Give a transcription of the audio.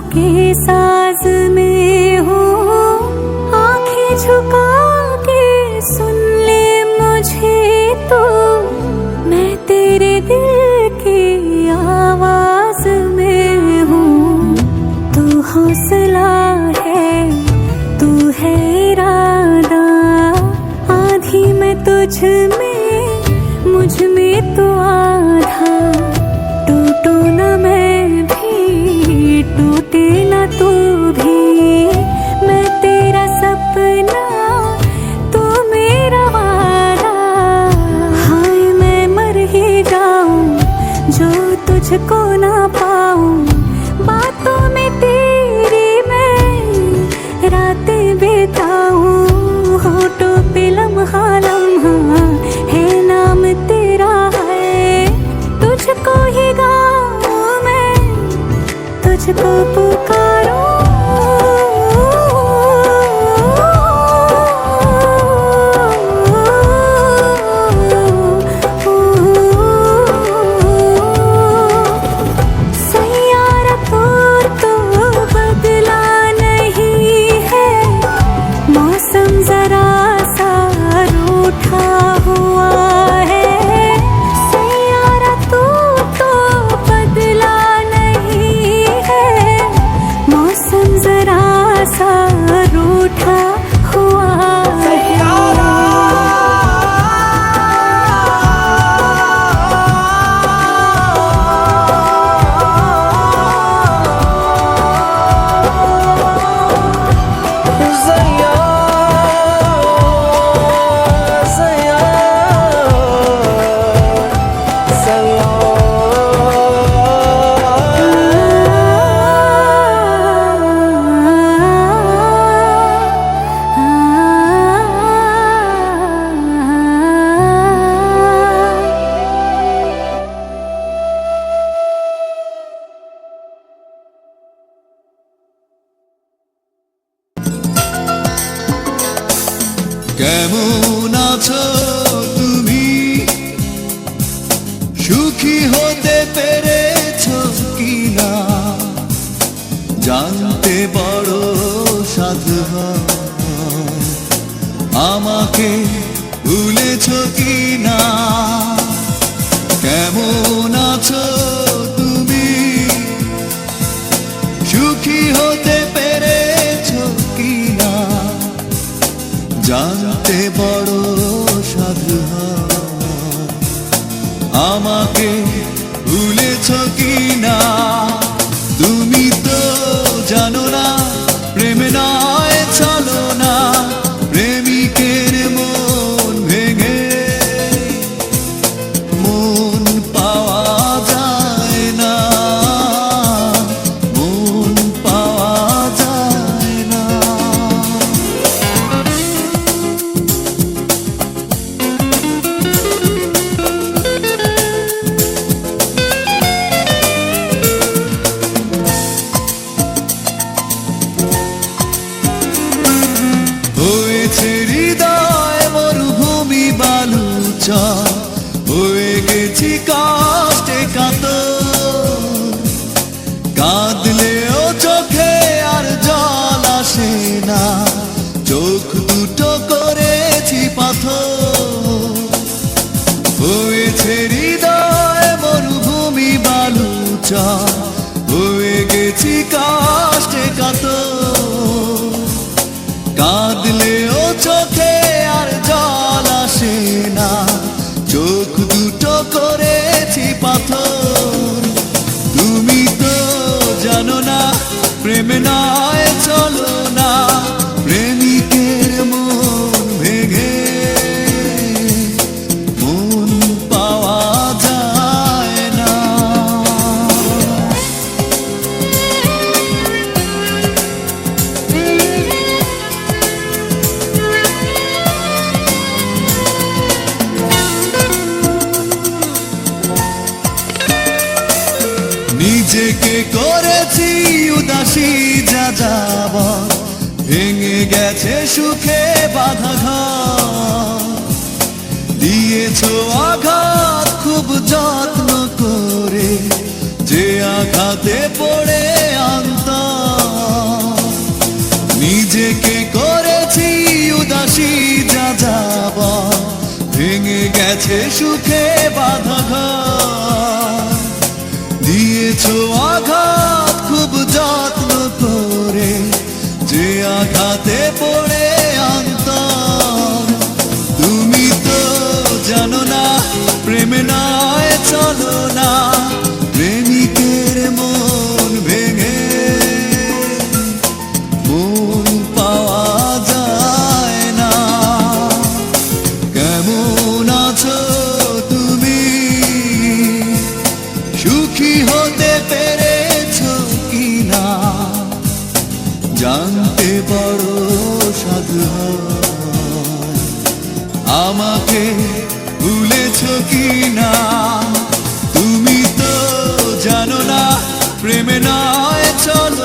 के साज में हूँ, आंखें झुका के सुन ले मुझे तो, मैं तेरे दिल की आवाज में हूँ। तू हौसला है, तू है इरादा, आधी मैं तुझ में, मुझ में तो आधा। टूटू न मैं भी, टूटे न तू भी, मैं तेरा सपना, तू मेरा वादा। हाय मैं मर ही जाऊं जो तुझको ना पाऊं, बातों में तेरी मैं रातें बिताऊं। होठों पे लम्हा लम्हा है नाम तेरा है, तुझको ही गाऊं मैं, तुझको पुकारूं। सैयारा तो बदला नहीं है, मौसम जरा सा रूठा हुआ है। सैयारा तो बदला नहीं है, मौसम जरा सा रूठा हुआ है। কেমন আছো তুমি, সুখী হতে পেরেছো কিনা, জানতে বড় সাধু হয়, আমাকে ভুলেছো কিনা। কেমন আছো তুমি, সুখী হতে পেরেছো কিনা, জানতে বড় সাধু হয়, আমাকে ভুলেছ কিনা। তুমি তো জানো না প্রেম নয় চলো না, প্রেমিকের মন ভেঙে মন পাওয়া যায় না, মন পাওয়া যায় না। হৃদয় মরুভূমি বালুচা, হয়ে গেছি কষ্টে কাতর, কাঁদলেও চোখে আর জল আসে না, চোখ দুটো করেছি পাথর। হয়েছে হৃদয় মরুভূমি বালুচা, হয়ে গেছি কষ্টে কাতর, কাঁদলেও চোখে আর জল আসে না, চোখ দুটো করেছি পাথর। তুমি তো জানো না প্রেম নয় চলো না, প্রেমিকের মন ভেঙে মন পাওয়া যায় না। নিজেকে করেছি উদাসী যাযাব, ভেঙে গেছে সুখে বাঁধা ঘর, দিয়েছো আঘাত খুব যত্ন করে, যে আঘাতে পড়ে অন্তর গেছে সুখে বাঁধা ঘর। দিয়েছো আঘাত খুব যত্ন করে, যে আঘাতে পড়ে অন্তর। তুমি তো জানো না প্রেম নয় চলো না, প্রেমিকের মন ভেঙে মন পাওয়া যায় না। কেমন আছো তুমি, সুখী হতে পেরেছো কিনা, জানতে বড় সাধু হয়। আমাকে ভুলেছো কিনা, তুমি তো জানো না প্রেমে নয় চলো